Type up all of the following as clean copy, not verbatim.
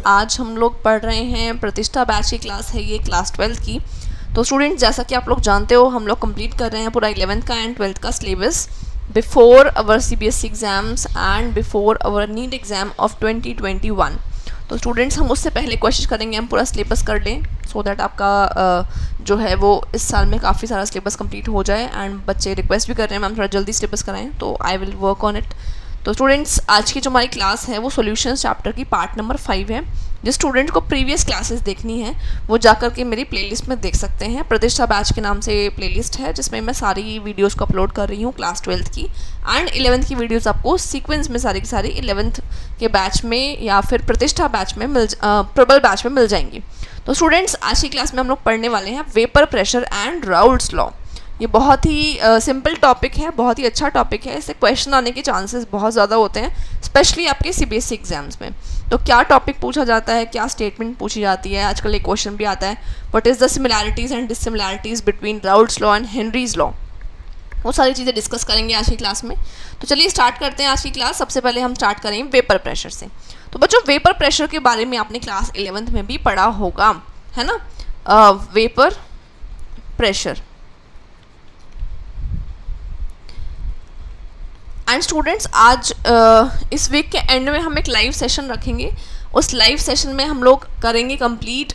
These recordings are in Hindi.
आज हम लोग पढ़ रहे हैं प्रतिष्ठा बैच की क्लास है, ये क्लास 12 की। तो स्टूडेंट्स, जैसा कि आप लोग जानते हो, हम लोग कंप्लीट कर रहे हैं पूरा 11th का एंड 12th का syllabus before our CBSE exams and before our NEET exam of 2021। तो स्टूडेंट्स, हम उससे पहले कोशिश करेंगे हम पूरा सिलेबस कर लें सो दैट आपका जो है वो इस साल में काफ़ी सारा सिलेबस कंप्लीट हो जाए। एंड बच्चे रिक्वेस्ट भी कर रहे हैं मैम थोड़ा जल्दी सिलेबस कराएं, तो I will work on it. तो स्टूडेंट्स, आज की जो हमारी क्लास है वो सॉल्यूशंस चैप्टर की पार्ट नंबर 5 है। जिस स्टूडेंट को प्रीवियस क्लासेस देखनी है वो जाकर के मेरी प्लेलिस्ट में देख सकते हैं। प्रतिष्ठा बैच के नाम से प्लेलिस्ट है जिसमें मैं सारी वीडियोस को अपलोड कर रही हूँ क्लास 12th की एंड 11th की वीडियोस आपको सीक्वेंस में सारी की सारी 11th के बैच में या फिर प्रतिष्ठा बैच में प्रबल बैच में मिल जाएंगी। तो स्टूडेंट्स, आज की क्लास में हम लोग पढ़ने वाले हैं vapour pressure and Raoult's law. ये बहुत ही सिंपल टॉपिक है, बहुत ही अच्छा टॉपिक है। इससे क्वेश्चन आने के चांसेस बहुत ज़्यादा होते हैं, स्पेशली आपके सीबीएसई एग्जाम्स में। तो क्या टॉपिक पूछा जाता है, क्या स्टेटमेंट पूछी जाती है, आजकल एक क्वेश्चन भी आता है, what is the similarities and dissimilarities between Raoult's law and Henry's law. वो सारी चीज़ें डिस्कस करेंगे आज की क्लास में। तो चलिए स्टार्ट करते हैं आज की क्लास। सबसे पहले हम स्टार्ट करेंगे वेपर प्रेशर से। तो बच्चों, वेपर प्रेशर के बारे में आपने क्लास 11th में भी पढ़ा होगा, है ना। वेपर प्रेशर एंड स्टूडेंट्स, आज इस वीक के एंड में हम एक लाइव सेशन रखेंगे। उस लाइव सेशन में हम लोग करेंगे complete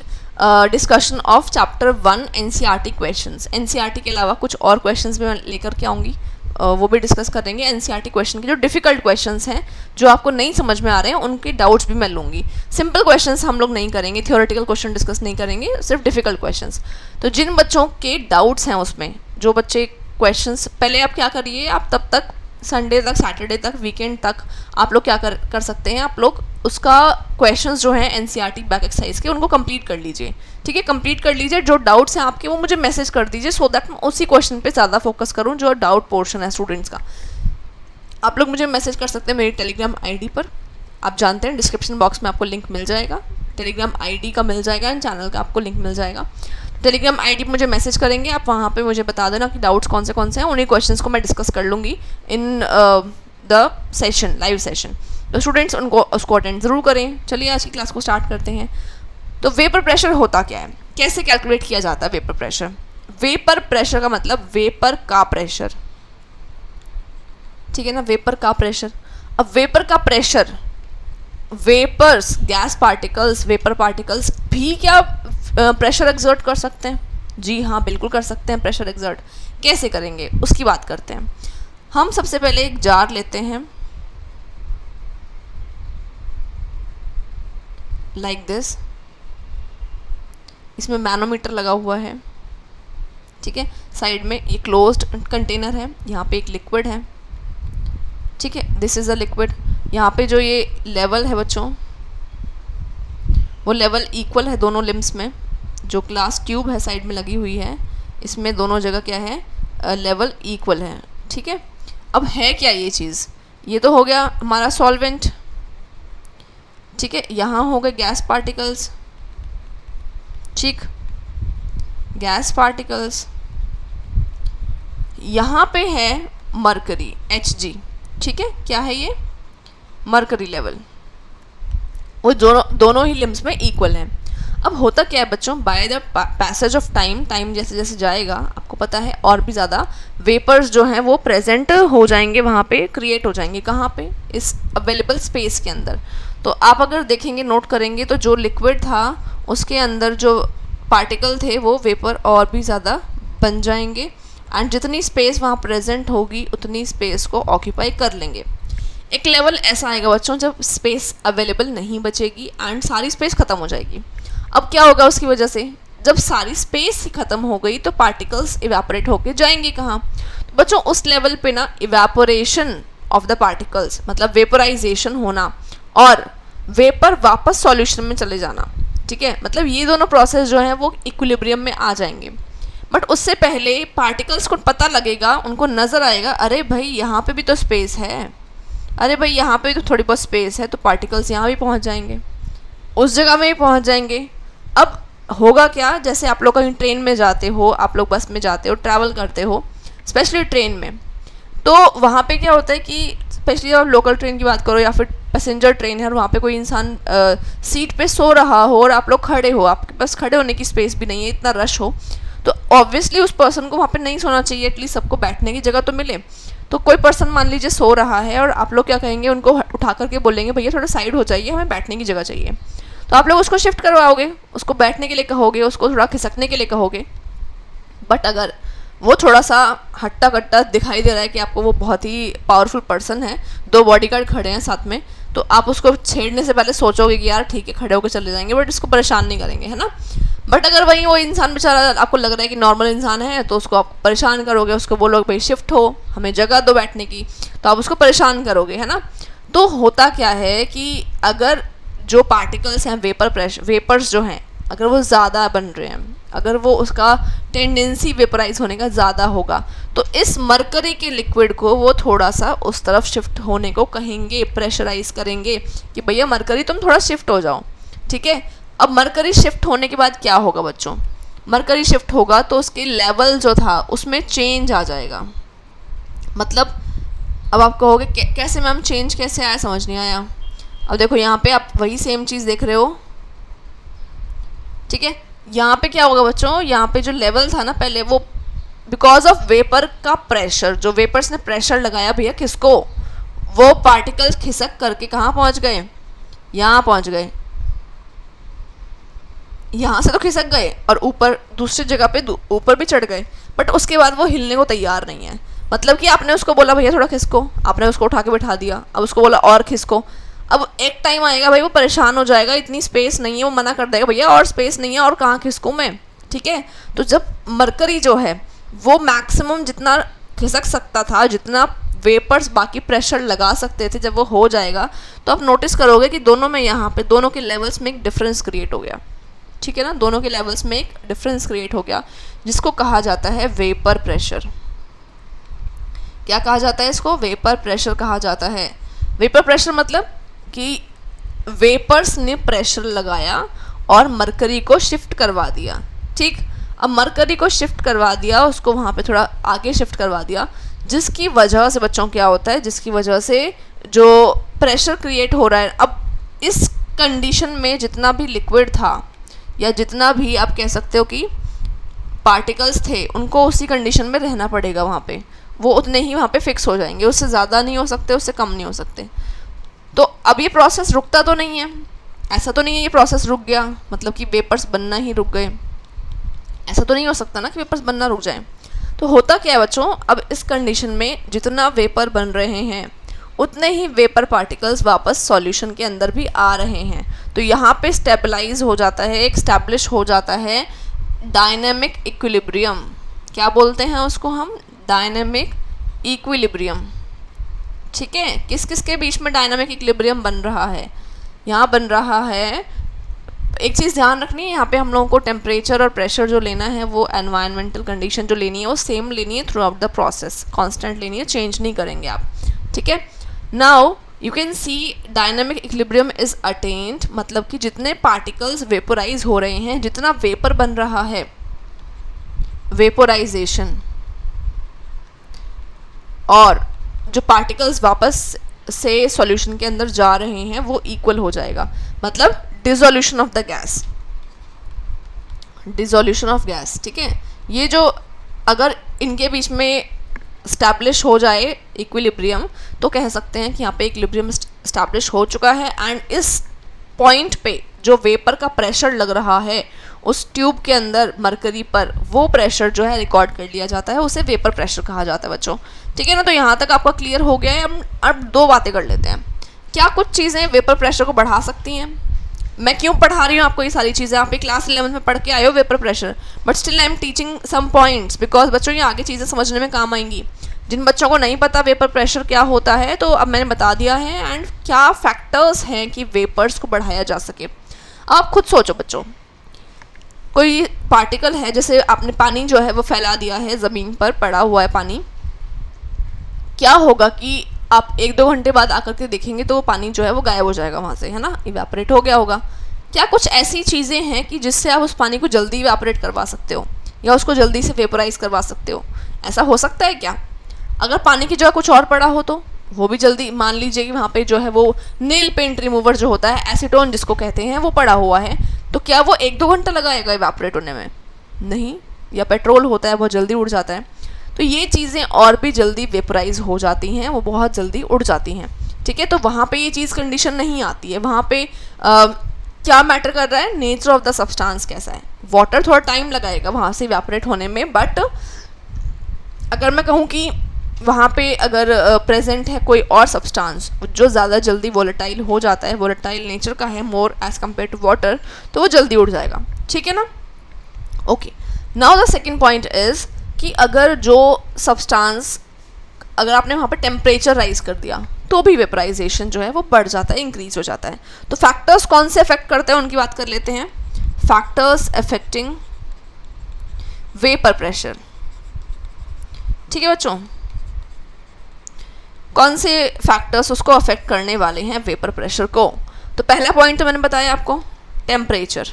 discussion of chapter 1 NCERT questions. NCERT के अलावा कुछ और क्वेश्चंस भी मैं लेकर के आऊँगी, वो भी डिस्कस करेंगे। एनसीईआरटी क्वेश्चन के जो डिफ़िकल्ट क्वेश्चंस हैं, जो आपको नहीं समझ में आ रहे हैं, उनके डाउट्स भी मैं लूँगी। सिंपल क्वेश्चंस हम लोग नहीं करेंगे, थियोरेटिकल क्वेश्चन डिस्कस नहीं करेंगे, सिर्फ डिफ़िकल्ट क्वेश्चंस। तो जिन बच्चों के डाउट्स हैं उसमें, जो बच्चे क्वेश्चंस, पहले आप क्या करिए, आप तब तक संडे तक, सैटरडे तक, वीकेंड तक आप लोग क्या कर सकते हैं, आप लोग उसका क्वेश्चंस जो हैं एनसीईआरटी बैक एक्सरसाइज के, उनको कंप्लीट कर लीजिए। ठीक है, कंप्लीट कर लीजिए। जो डाउट्स हैं आपके वो मुझे मैसेज कर दीजिए सो दैट मैं उसी क्वेश्चन पे ज़्यादा फोकस करूँ जो डाउट पोर्शन है स्टूडेंट्स का। आप लोग मुझे मैसेज कर सकते हैं मेरी टेलीग्राम आईडी पर। आप जानते हैं डिस्क्रिप्शन बॉक्स में आपको लिंक मिल जाएगा, टेलीग्राम आईडी का मिल जाएगा एंड चैनल का आपको लिंक मिल जाएगा। टेलीग्राम आईडी पे मुझे मैसेज करेंगे आप, वहाँ पे मुझे बता देना कि डाउट्स कौन से हैं। उन्हीं क्वेश्चंस को मैं डिस्कस कर लूँगी in the session, live session. तो स्टूडेंट्स उसको अटेंड ज़रूर करें। चलिए आज की क्लास को स्टार्ट करते हैं। तो वेपर प्रेशर होता क्या है, कैसे कैलकुलेट किया जाता है वेपर प्रेशर। वेपर प्रेशर का मतलब वेपर का प्रेशर, ठीक है ना, वेपर का प्रेशर। अब वेपर का pressure, vapours, gas particles, vapour particles भी क्या प्रेशर एक्सर्ट कर सकते हैं? जी हाँ, बिल्कुल कर सकते हैं प्रेशर एक्सर्ट। कैसे करेंगे उसकी बात करते हैं। हम सबसे पहले एक जार लेते हैं लाइक दिस। इसमें मैनोमीटर लगा हुआ है, ठीक है। साइड में ये क्लोज्ड कंटेनर है, यहाँ पे एक लिक्विड है, ठीक है, दिस इज़ अ लिक्विड। यहाँ पे जो ये लेवल है बच्चों, वो लेवल इक्वल है दोनों लिम्स में। जो ग्लास ट्यूब है साइड में लगी हुई है, इसमें दोनों जगह क्या है, लेवल इक्वल है, ठीक है। अब है क्या ये चीज़, ये तो हो गया हमारा सॉल्वेंट, ठीक है। यहाँ हो गए गैस पार्टिकल्स, ठीक, गैस पार्टिकल्स। यहाँ पे है मरकरी Hg, ठीक है। क्या है ये, मरकरी लेवल। वो दोनों ही लिम्स में इक्वल हैं। अब होता क्या है बच्चों, by the passage of time जैसे जैसे जाएगा, आपको पता है और भी ज़्यादा वेपर्स जो हैं वो प्रेजेंट हो जाएंगे, वहाँ पे क्रिएट हो जाएंगे। कहाँ पे, इस अवेलेबल स्पेस के अंदर। तो आप अगर देखेंगे, नोट करेंगे, तो जो लिक्विड था उसके अंदर जो पार्टिकल थे वो वेपर और भी ज़्यादा बन जाएंगे एंड जितनी स्पेस वहाँ प्रेजेंट होगी उतनी स्पेस को ऑक्यूपाई कर लेंगे। एक लेवल ऐसा आएगा बच्चों जब स्पेस अवेलेबल नहीं बचेगी एंड सारी स्पेस ख़त्म हो जाएगी। अब क्या होगा उसकी वजह से, जब सारी स्पेस ही ख़त्म हो गई तो पार्टिकल्स इवेपोरेट होके जाएंगे कहाँ, तो बच्चों उस लेवल पे ना इवेपोरेशन ऑफ द पार्टिकल्स मतलब वेपराइजेशन होना और वेपर वापस सॉल्यूशन में चले जाना, ठीक है। मतलब ये दोनों प्रोसेस जो हैं वो इक्विलिब्रियम में आ जाएंगे। बट उससे पहले पार्टिकल्स को पता लगेगा, उनको नज़र आएगा, अरे भाई यहाँ पे भी तो स्पेस है, अरे भाई यहाँ पे भी तो थोड़ी बहुत स्पेस है, तो पार्टिकल्स यहाँ भी पहुँच जाएंगे, उस जगह में भी पहुँच जाएंगे। अब होगा क्या, जैसे आप लोग कहीं ट्रेन में जाते हो, आप लोग बस में जाते हो, ट्रैवल करते हो, स्पेशली ट्रेन में, तो वहाँ पे क्या होता है कि स्पेशली आप लोकल ट्रेन की बात करो या फिर पैसेंजर ट्रेन है और वहाँ पे कोई इंसान सीट पे सो रहा हो और आप लोग खड़े हो, आपके पास खड़े होने की स्पेस भी नहीं है, इतना रश हो, तो ऑब्वियसली उस पर्सन को वहाँ पे नहीं सोना चाहिए, एटलीस्ट सबको बैठने की जगह तो मिले। तो कोई पर्सन मान लीजिए सो रहा है और आप लोग क्या कहेंगे, उनको उठा करके बोलेंगे भैया थोड़ा साइड हो जाइए, हमें बैठने की जगह चाहिए। तो आप लोग उसको शिफ्ट करवाओगे, उसको बैठने के लिए कहोगे, उसको थोड़ा खिसकने के लिए कहोगे। बट अगर वो थोड़ा सा हट्टा कट्टा दिखाई दे रहा है कि आपको वो बहुत ही पावरफुल पर्सन है, 2 बॉडीगार्ड खड़े हैं साथ में, तो आप उसको छेड़ने से पहले सोचोगे कि यार ठीक है खड़े होकर चले जाएंगे, बट इसको परेशान नहीं करेंगे, है ना। बट अगर वहीं वो इंसान बेचारा आपको लग रहा है कि नॉर्मल इंसान है, तो उसको आप परेशान करोगे, उसको बोलोगे भाई शिफ्ट हो, हमें जगह दो बैठने की, तो आप उसको परेशान करोगे, है ना। तो होता क्या है कि अगर जो पार्टिकल्स हैं, वेपर्स जो हैं, अगर वो ज़्यादा बन रहे हैं, अगर वो उसका टेंडेंसी वेपराइज होने का ज़्यादा होगा, तो इस मरकरी के लिक्विड को वो थोड़ा सा उस तरफ शिफ्ट होने को कहेंगे, प्रेशराइज करेंगे कि भैया मरकरी तुम थोड़ा शिफ्ट हो जाओ, ठीक है। अब मरकरी शिफ्ट होने के बाद क्या होगा बच्चों, मरकरी शिफ्ट होगा तो उसके लेवल जो था उसमें चेंज आ जाएगा। मतलब अब आप कहोगे कैसे मैम, चेंज कैसे आया, समझ नहीं आया। अब देखो यहाँ पे आप वही सेम चीज़ देख रहे हो, ठीक है। यहाँ पे क्या होगा बच्चों, यहाँ पे जो लेवल था ना पहले, वो बिकॉज ऑफ वेपर का प्रेशर, जो वेपर्स ने प्रेशर लगाया भैया किसको, वो पार्टिकल्स खिसक करके कहाँ पहुँच गए, यहाँ पहुँच गए, यहाँ से तो खिसक गए और ऊपर दूसरी जगह पे ऊपर भी चढ़ गए, बट उसके बाद वो हिलने को तैयार नहीं है। मतलब कि आपने उसको बोला भैया थोड़ा खिसको, आपने उसको उठा के बिठा दिया, अब उसको बोला और खिसको, अब एक टाइम आएगा भाई वो परेशान हो जाएगा, इतनी स्पेस नहीं है, वो मना कर देगा भैया और स्पेस नहीं है और कहाँ खिसकूँ मैं, ठीक है। तो जब मरकरी जो है वो मैक्सिमम जितना खिसक सकता था, जितना वेपर्स बाकी प्रेशर लगा सकते थे, जब वो हो जाएगा तो आप नोटिस करोगे कि दोनों में यहाँ पे दोनों के लेवल्स में एक डिफरेंस क्रिएट हो गया, ठीक है ना। दोनों के लेवल्स में एक डिफरेंस क्रिएट हो गया, जिसको कहा जाता है वेपर प्रेशर। क्या कहा जाता है इसको, वेपर प्रेशर कहा जाता है। वेपर प्रेशर मतलब कि वेपर्स ने प्रेशर लगाया और मरकरी को शिफ्ट करवा दिया, ठीक। अब मरकरी को शिफ्ट करवा दिया, उसको वहाँ पे थोड़ा आगे शिफ्ट करवा दिया, जिसकी वजह से बच्चों क्या होता है, जिसकी वजह से जो प्रेशर क्रिएट हो रहा है, अब इस कंडीशन में जितना भी लिक्विड था या जितना भी आप कह सकते हो कि पार्टिकल्स थे, उनको उसी कंडीशन में रहना पड़ेगा वहाँ पे, वो उतने ही वहाँ पे फिक्स हो जाएंगे, उससे ज़्यादा नहीं हो सकते, उससे कम नहीं हो सकते। तो अब ये प्रोसेस रुकता तो नहीं है, ऐसा तो नहीं है ये प्रोसेस रुक गया, मतलब कि वेपर्स बनना ही रुक गए, ऐसा तो नहीं हो सकता ना कि वेपर्स बनना रुक जाए। तो होता क्या है बच्चों, अब इस कंडीशन में जितना वेपर बन रहे हैं उतने ही वेपर पार्टिकल्स वापस सॉल्यूशन के अंदर भी आ रहे हैं, तो यहाँ पे स्टेबलाइज हो जाता है, एक स्टैब्लिश हो जाता है डायनेमिक इक्विलिब्रियम। क्या बोलते हैं उसको हम, डायनेमिक इक्विलिब्रियम, ठीक है। किस किस के बीच में डायनामिक इक्विलिब्रियम बन रहा है, यहाँ बन रहा है। एक चीज़ ध्यान रखनी है, यहाँ पे हम लोगों को टेम्परेचर और प्रेशर जो लेना है, वो एनवायरमेंटल कंडीशन जो लेनी है वो सेम लेनी है through out the process, constant लेनी है, चेंज नहीं करेंगे आप, ठीक है। Now you can see dynamic equilibrium is attend, मतलब कि जितने पार्टिकल्स वेपोराइज हो रहे हैं, जितना वेपर बन रहा है, वेपोराइजेशन, और जो पार्टिकल्स वापस से सॉल्यूशन के अंदर जा रहे हैं वो इक्वल हो जाएगा। मतलब dissolution of the gas, dissolution of gas, ठीक है। ये जो अगर इनके बीच में स्टैब्लिश हो जाए इक्विलिब्रियम, तो कह सकते हैं कि यहाँ पे इक्विलिब्रियम स्टैब्लिश हो चुका है। एंड इस पॉइंट पे जो वेपर का प्रेशर लग रहा है उस ट्यूब के अंदर मरकरी पर, वो प्रेशर जो है रिकॉर्ड कर लिया जाता है, उसे वेपर प्रेशर कहा जाता है बच्चों, ठीक है ना। तो यहाँ तक आपका क्लियर हो गया है। अब 2 बातें कर लेते हैं। क्या कुछ चीज़ें वेपर प्रेशर को बढ़ा सकती हैं, मैं क्यों पढ़ा रही हूँ आपको ये सारी चीज़ें, आप क्लास 11 में पढ़ के आए हो vapour pressure, but still I am teaching some points, because बच्चों ये आगे चीज़ें समझने में काम आएंगी। जिन बच्चों को नहीं पता वेपर प्रेशर क्या होता है, तो अब मैंने बता दिया है, एंड क्या फैक्टर्स हैं कि वेपर्स को बढ़ाया जा सके। आप खुद सोचो बच्चों, कोई पार्टिकल है, जैसे आपने पानी जो है वो फैला दिया है, ज़मीन पर पड़ा हुआ है पानी, क्या होगा कि आप 1-2 घंटे बाद आकर के देखेंगे तो वो पानी जो है वो गायब हो जाएगा वहाँ से, है ना, इवेपोरेट हो गया होगा। क्या कुछ ऐसी चीज़ें हैं कि जिससे आप उस पानी को जल्दी इवेपोरेट करवा सकते हो या उसको जल्दी से वेपराइज करवा सकते हो, ऐसा हो सकता है क्या? अगर पानी की जगह कुछ और पड़ा हो तो वो भी जल्दी, मान लीजिए कि वहाँ पे जो है वो नेल पेंट रिमूवर जो होता है, एसीटोन जिसको कहते हैं, वो पड़ा हुआ है, तो क्या वो 1-2 घंटा लगाएगा इवेपोरेट होने में? नहीं। या पेट्रोल होता है, बहुत जल्दी उड़ जाता है। तो ये चीज़ें और भी जल्दी वेपराइज हो जाती हैं, वो बहुत जल्दी उड़ जाती हैं। ठीक है, तो वहाँ पे ये चीज़ कंडीशन नहीं आती है। वहाँ पे क्या मैटर कर रहा है? नेचर ऑफ द सब्सटेंस कैसा है। वाटर थोड़ा टाइम लगाएगा वहाँ से इवेपोरेट होने में, बट अगर मैं कहूँ कि वहाँ पे अगर प्रेजेंट है कोई और सब्सटेंस जो ज़्यादा जल्दी वोलेटाइल हो जाता है, वोलेटाइल नेचर का है more as compare to water, तो वो जल्दी उड़ जाएगा। ठीक है ना? Okay, now the second point is कि अगर जो सब्सटेंस, अगर आपने वहाँ पे टेम्परेचर राइज कर दिया तो भी वेपराइजेशन जो है वो बढ़ जाता है, इंक्रीज हो जाता है। तो फैक्टर्स कौन से अफेक्ट करते हैं उनकी बात कर लेते हैं। Factors affecting vapour pressure. ठीक है बच्चों, कौन से फैक्टर्स उसको अफेक्ट करने वाले हैं वेपर प्रेशर को? तो पहला पॉइंट तो मैंने बताया आपको, टेम्परेचर।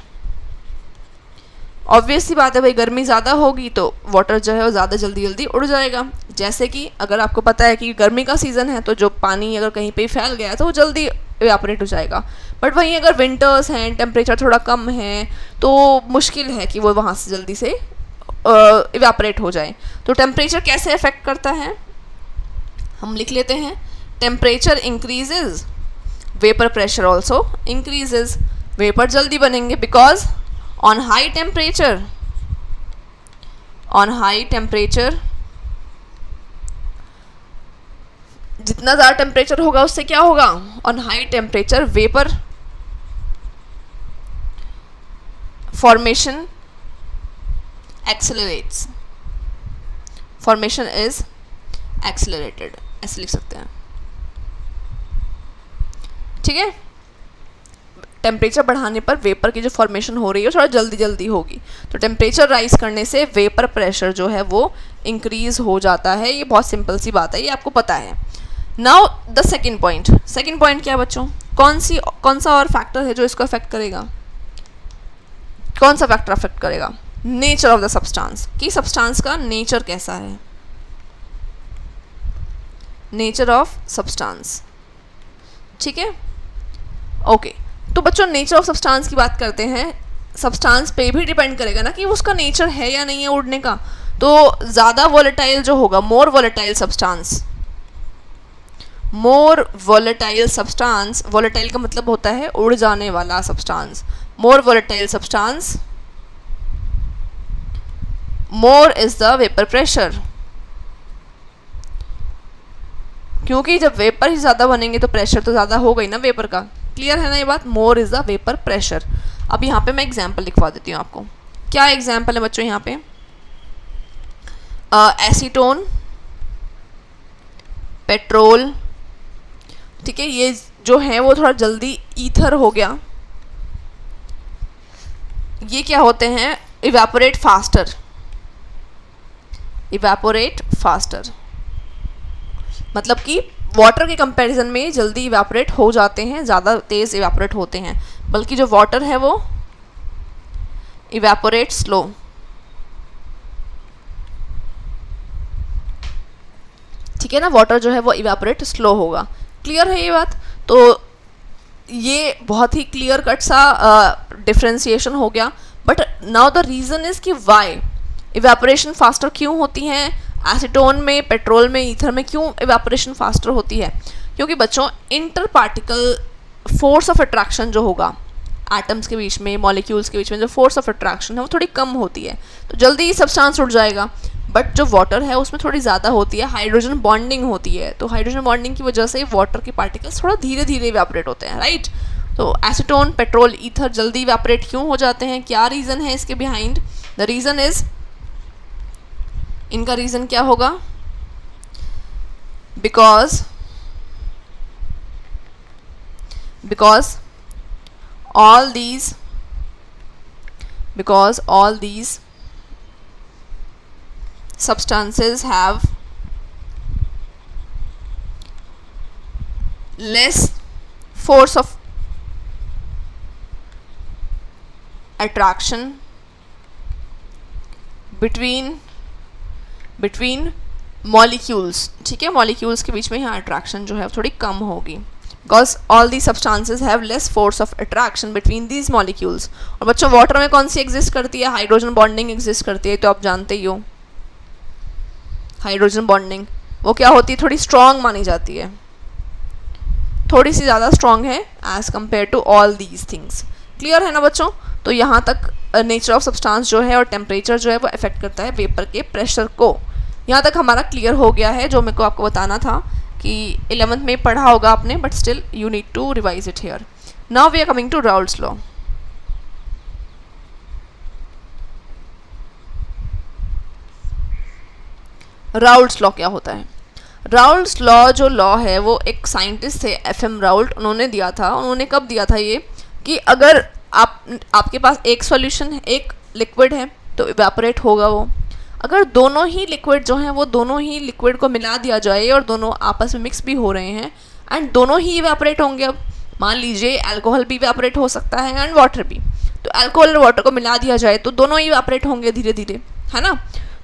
ऑब्वियस सी बात है भाई, गर्मी ज़्यादा होगी तो वाटर जो है वो ज़्यादा जल्दी उड़ जाएगा। जैसे कि अगर आपको पता है कि गर्मी का सीज़न है तो जो पानी अगर कहीं पे फैल गया तो वो जल्दी इवेपोरेट हो जाएगा। बट वहीं अगर विंटर्स हैं, टेम्परेचर थोड़ा कम है, तो मुश्किल है कि वो वहाँ से जल्दी से इवेपोरेट हो जाए। तो टेम्परेचर कैसे अफेक्ट करता है, हम लिख लेते हैं। Temperature increases, vapour pressure also increases. Vapour जल्दी बनेंगे बिकॉज on high temperature जितना ज़्यादा टेम्परेचर होगा उससे क्या होगा? On high temperature vapour formation accelerates, formation is accelerated, ऐसे लिख सकते हैं। ठीक है, टेम्परेचर बढ़ाने पर वेपर की जो फॉर्मेशन हो रही है थोड़ा जल्दी होगी। तो टेम्परेचर राइज करने से वेपर प्रेशर जो है वो इंक्रीज हो जाता है। ये बहुत सिंपल सी बात है, ये आपको पता है। नाउ द सेकंड पॉइंट क्या है बच्चों? कौन सा और फैक्टर है जो इसको अफेक्ट करेगा? कौन सा फैक्टर अफेक्ट करेगा? नेचर ऑफ द सब्सटेंस, कि सब्सटेंस का नेचर कैसा है। Nature of substance. ठीक है, ओके। तो बच्चों नेचर ऑफ सब्सटेंस की बात करते हैं। सब्सटेंस पे भी डिपेंड करेगा ना कि उसका नेचर है या नहीं है उड़ने का। तो ज़्यादा वोलेटाइल जो होगा, मोर वोलेटाइल सब्सटेंस, वोलेटाइल का मतलब होता है उड़ जाने वाला substance. More volatile substance, more is the vapour pressure. क्योंकि जब वेपर ही ज़्यादा बनेंगे तो प्रेशर तो ज़्यादा होगा ही ना वेपर का। क्लियर है ना ये बात? More is the vapour pressure. अब यहाँ पे मैं एग्जाम्पल लिखवा देती हूँ आपको। क्या एग्जाम्पल है बच्चों यहाँ पे? Acetone, petrol. ठीक है, ये जो है वो थोड़ा जल्दी ईथर हो गया। ये क्या होते हैं? इवेपोरेट फास्टर, मतलब कि वाटर के कंपैरिजन में जल्दी इवेपोरेट हो जाते हैं, ज़्यादा तेज़ इवेपोरेट होते हैं। बल्कि जो वाटर है वो इवेपोरेट स्लो। ठीक है ना, वाटर जो है वो इवेपोरेट स्लो होगा। क्लियर है ये बात? तो ये बहुत ही क्लियर कट सा डिफ्रेंसिएशन हो गया। But now the reason is कि वाई इवेपोरेशन फास्टर क्यों होती हैं एसीटोन में, पेट्रोल में, ईथर में क्यों इवेपोरेशन फास्टर होती है? क्योंकि बच्चों inter particle force of attraction जो होगा एटम्स के बीच में, मॉलिक्यूल्स के बीच में जो फोर्स ऑफ अट्रैक्शन है वो थोड़ी कम होती है, तो जल्दी ही सब्सटेंस उड़ जाएगा। बट जो वाटर है उसमें थोड़ी ज़्यादा होती है, हाइड्रोजन बॉन्डिंग होती है। तो हाइड्रोजन बॉन्डिंग की वजह से वाटर के पार्टिकल्स थोड़ा धीरे इवेपोरेट होते हैं, राइट? तो एसीटोन, पेट्रोल, ईथर जल्दी इवेपोरेट क्यों हो जाते हैं? क्या रीज़न है इसके बिहाइंड? द रीज़न इज़, इनका रीज़न क्या होगा? Because all these substances have less force of attraction between molecules, ठीक है, मॉलिक्यूल्स के बीच में यहाँ अट्रैक्शन जो है थोड़ी कम होगी, because all the substances have less force of attraction between these molecules. और बच्चों वाटर में कौन सी एग्जिस्ट करती है? हाइड्रोजन बॉन्डिंग एग्जिस्ट करती है, तो आप जानते ही हो हाइड्रोजन बॉन्डिंग वो क्या होती है, थोड़ी स्ट्रॉन्ग मानी जाती है, थोड़ी सी ज़्यादा स्ट्रॉन्ग है as compare to all these things. Clear है ना बच्चों? तो यहाँ तक नेचर ऑफ सब्सटेंस जो है और टेम्परेचर जो है वो अफेक्ट करता है वेपर के प्रेशर को। यहाँ तक हमारा क्लियर हो गया है, जो मेरे को आपको बताना था कि 11th में पढ़ा होगा आपने, but still you need to revise it here. Now we are coming to Raoult's law. Raoult's law क्या होता है? राउल्ट्स लॉ जो लॉ है वो एक साइंटिस्ट थे एफएम राउल्ट, उन्होंने दिया था। उन्होंने कब दिया था ये? कि अगर आपके पास एक सॉल्यूशन है, एक लिक्विड है, तो इवेपोरेट होगा वो। अगर दोनों ही लिक्विड जो हैं वो दोनों ही लिक्विड को मिला दिया जाए और दोनों आपस में मिक्स भी हो रहे हैं एंड दोनों ही इवेपोरेट होंगे। अब मान लीजिए अल्कोहल भी इवेपोरेट हो सकता है एंड वाटर भी, तो अल्कोहल और वाटर को मिला दिया जाए तो दोनों ही इवेपोरेट होंगे धीरे धीरे, है ना?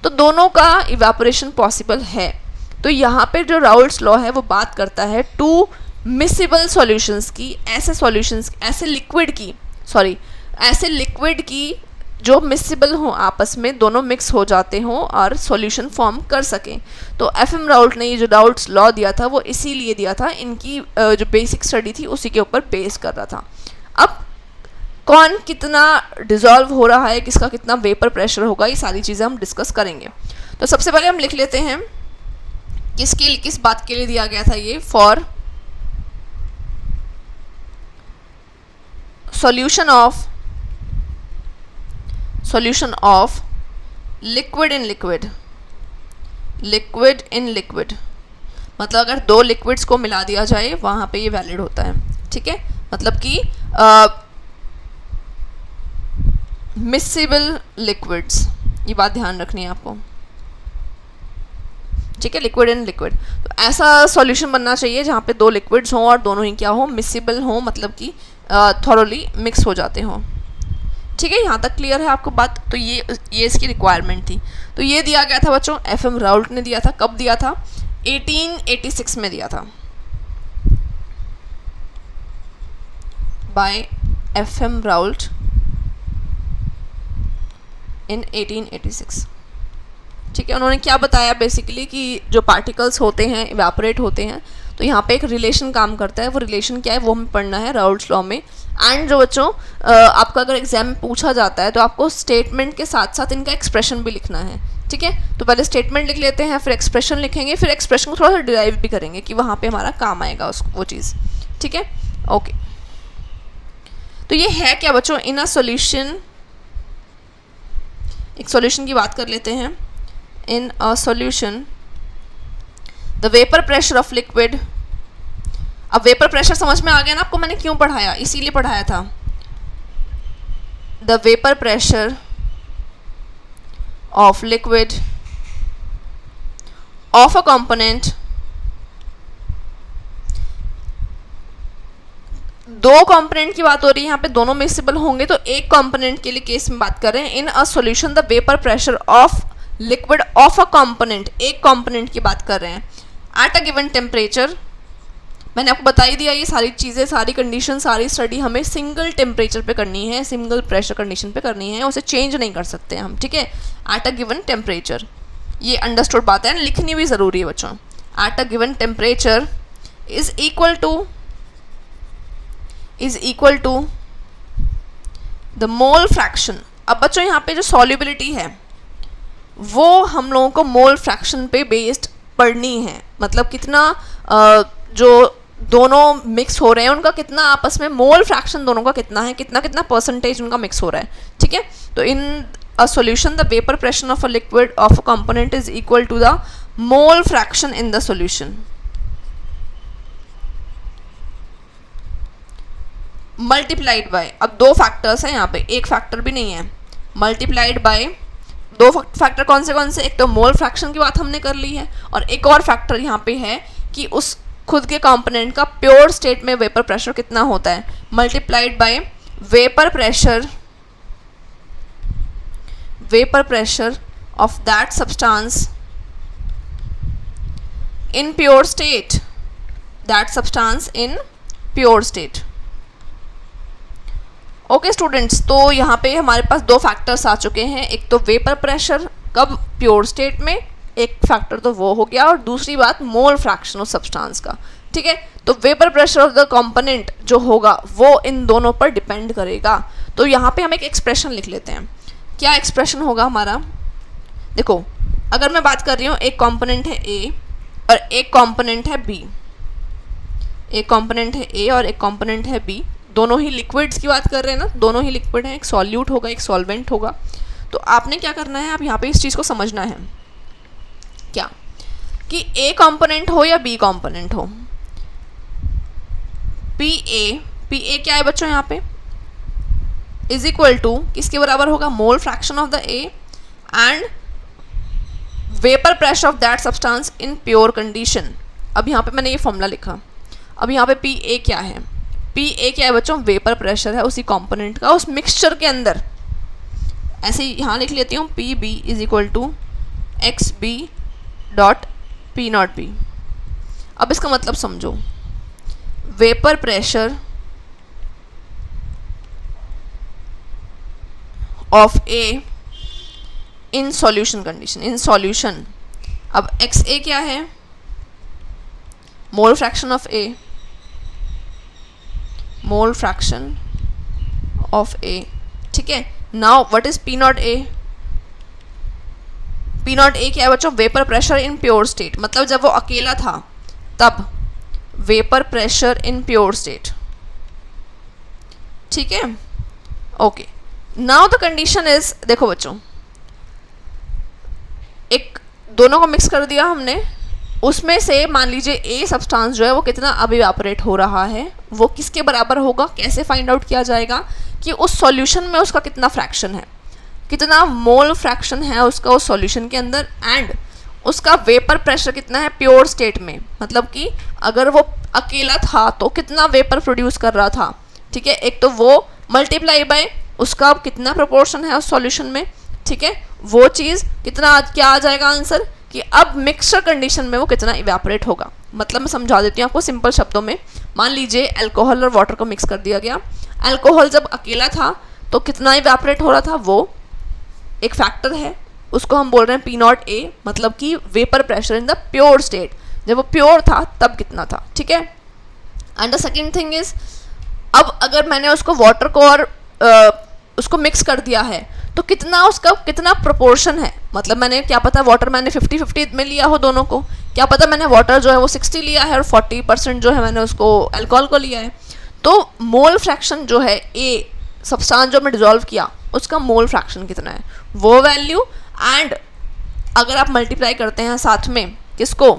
तो दोनों का इवेपोरेशन पॉसिबल है। तो यहाँ पे जो राउल्ट्स लॉ है वो बात करता है टू मिसिबल सॉल्यूशंस की, ऐसे सॉल्यूशंस, ऐसे लिक्विड की जो मिसिबल हों, आपस में दोनों मिक्स हो जाते हों और सॉल्यूशन फॉर्म कर सकें। तो एफएम राउल्ट ने ये जो राउल्ट्स लॉ दिया था वो इसीलिए दिया था, इनकी जो बेसिक स्टडी थी उसी के ऊपर बेस कर रहा था। अब कौन कितना डिजॉल्व हो रहा है, किसका कितना वेपर प्रेशर होगा, ये सारी चीज़ें हम डिस्कस करेंगे। तो सबसे पहले हम लिख लेते हैं किस बात के लिए दिया गया था ये, for solution of liquid in liquid मतलब अगर दो लिक्विड्स को मिला दिया जाए वहाँ पे ये वैलिड होता है, ठीक है? मतलब कि मिसिबल लिक्विड्स, ये बात ध्यान रखनी है आपको, ठीक है? लिक्विड इन लिक्विड, तो ऐसा सॉल्यूशन बनना चाहिए जहाँ पे दो लिक्विड्स हों और दोनों ही क्या हो, मिसिबल हों, मतलब कि थॉरोली मिक्स हो जाते हों, ठीक है? यहाँ तक क्लियर है आपको बात? तो ये इसकी रिक्वायरमेंट थी। तो ये दिया गया था बच्चों, एफएम राउल्ट ने दिया था। कब दिया था? 1886 में दिया था, बाय एफएम राउल्ट इन 1886, ठीक है? उन्होंने क्या बताया बेसिकली कि जो पार्टिकल्स होते हैं इवेपोरेट होते हैं, तो यहाँ पे एक रिलेशन काम करता है। वो रिलेशन क्या है वो हमें पढ़ना है राउल्ट्स लॉ में। एंड जो बच्चों आपका अगर एग्जाम में पूछा जाता है तो आपको स्टेटमेंट के साथ साथ इनका एक्सप्रेशन भी लिखना है, ठीक है? तो पहले स्टेटमेंट लिख लेते हैं, फिर एक्सप्रेशन लिखेंगे, फिर एक्सप्रेशन को थोड़ा सा डिराइव भी करेंगे कि वहाँ पे हमारा काम आएगा वो चीज़, ठीक है? ओके, तो ये है क्या बच्चों? इन अ सॉल्यूशन, एक सॉल्यूशन की बात कर लेते हैं। In a solution the vapour pressure of liquid. अब वेपर प्रेशर समझ में आ गया ना आपको, मैंने क्यों पढ़ाया, इसीलिए पढ़ाया था। The vapour pressure of liquid of a component, दो कंपोनेंट की बात हो रही है यहाँ पे, दोनों मिक्सिबल होंगे, तो एक कंपोनेंट के लिए केस में बात कर रहे हैं। In a solution the vapour pressure of liquid of a component, एक कंपोनेंट की बात कर रहे हैं, एट अ गिवन टेम्परेचर। मैंने आपको बता ही दिया ये सारी चीज़ें, सारी कंडीशन, सारी स्टडी हमें सिंगल टेम्परेचर पे करनी है, सिंगल प्रेशर कंडीशन पे करनी है, उसे चेंज नहीं कर सकते हम, ठीक है? एट अ गिवन टेम्परेचर, ये अंडरस्टूड बात है, लिखनी भी ज़रूरी है बच्चों। At a given temperature is equal to the mole fraction. अब बच्चों यहाँ पे जो सॉल्युबिलिटी है वो हम लोगों को मोल फ्रैक्शन पे बेस्ड पढ़नी है, मतलब कितना जो दोनों मिक्स हो रहे हैं उनका कितना आपस में मोल फ्रैक्शन दोनों का कितना है, कितना कितना परसेंटेज उनका मिक्स हो रहा है, ठीक है? तो in a solution the vapour pressure of a liquid of a component is equal to the mole fraction in the solution multiplied by, अब दो फैक्टर्स हैं यहाँ पे, एक फैक्टर भी नहीं है, मल्टीप्लाइड बाय दो फैक्टर कौन से, एक तो मोल फ्रैक्शन की बात हमने कर ली है और एक और फैक्टर यहाँ पे है कि उस खुद के कंपोनेंट का प्योर स्टेट में वेपर प्रेशर कितना होता है, multiplied by vapour pressure of that substance in pure state, that substance in pure state. Okay students, तो यहाँ पे हमारे पास दो फैक्टर्स आ चुके हैं, एक तो वेपर प्रेशर कब प्योर स्टेट में, एक फैक्टर तो वो हो गया, और दूसरी बात मोल फ्रैक्शन ऑफ सब्सटेंस का, ठीक है। तो vapour pressure of the component जो होगा वो इन दोनों पर डिपेंड करेगा। तो यहाँ पे हम एक एक्सप्रेशन लिख लेते हैं। क्या एक्सप्रेशन होगा हमारा, देखो अगर मैं बात कर रही हूँ एक कंपोनेंट है ए और एक कंपोनेंट है बी, एक कंपोनेंट है ए और एक कंपोनेंट है बी, दोनों ही लिक्विड्स की बात कर रहे हैं ना, दोनों ही लिक्विड हैं, एक सॉल्यूट होगा एक सॉल्वेंट होगा। तो आपने क्या करना है, आप यहाँ पे इस चीज़ को समझना है क्या कि ए कंपोनेंट हो या बी कंपोनेंट हो, पी ए क्या है बच्चों यहाँ पे, इज इक्वल टू किसके बराबर होगा, मोल fraction of the A and vapour pressure of that substance in pure condition. अब यहाँ पे मैंने ये फॉर्मूला लिखा। अब यहाँ पे पी ए क्या है, पी ए क्या है बच्चों, वेपर प्रेशर है उसी कंपोनेंट का उस मिक्सचर के अंदर। ऐसे ही यहाँ लिख लेती हूँ, P B is equal to X B dot P not B. अब इसका मतलब समझो, vapour pressure of A in solution condition, in solution. अब एक्स ए क्या है, mole fraction of A, mole fraction of A, ठीक है। Now what is P not A, P not A क्या है बच्चों, vapour pressure in pure state, मतलब जब वो अकेला था तब vapour pressure in pure state, ठीक है। Okay, now the condition is, देखो बच्चों एक दोनों को मिक्स कर दिया हमने, उसमें से मान लीजिए ए सब्सटेंस जो है वो कितना अब इवेपोरेट हो रहा है, वो किसके बराबर होगा, कैसे फाइंड आउट किया जाएगा कि उस सॉल्यूशन में उसका कितना फ्रैक्शन है, कितना मोल फ्रैक्शन है उसका उस सॉल्यूशन के अंदर, एंड उसका वेपर प्रेशर कितना है प्योर स्टेट में, मतलब कि अगर वो अकेला था तो कितना वेपर प्रोड्यूस कर रहा था, ठीक है। एक तो वो मल्टीप्लाई बाय उसका कितना प्रोपोर्शन है उस सॉल्यूशन में, ठीक है, वो चीज़ कितना क्या आ जाएगा आंसर कि अब मिक्सचर कंडीशन में वो कितना इवेपोरेट होगा। मतलब मैं समझा देती हूँ आपको सिंपल शब्दों में। मान लीजिए अल्कोहल और वाटर को मिक्स कर दिया गया, अल्कोहल जब अकेला था तो कितना इवेपोरेट हो रहा था, वो एक फैक्टर है, उसको हम बोल रहे हैं पी नॉट ए, मतलब कि vapour pressure in the pure state, जब वो प्योर था तब कितना था, ठीक है। And the second thing is, अब अगर मैंने उसको वाटर को और उसको मिक्स कर दिया है तो कितना उसका कितना प्रोपोर्शन है, मतलब मैंने क्या पता वाटर मैंने 50-50 में लिया हो दोनों को, क्या पता मैंने वाटर जो है वो 60 लिया है और 40% जो है मैंने उसको अल्कोहल को लिया है। तो मोल फ्रैक्शन जो है ए सब्सटेंस जो मैं डिजोल्व किया उसका मोल फ्रैक्शन कितना है, वो वैल्यू, एंड अगर आप मल्टीप्लाई करते हैं साथ में किसको,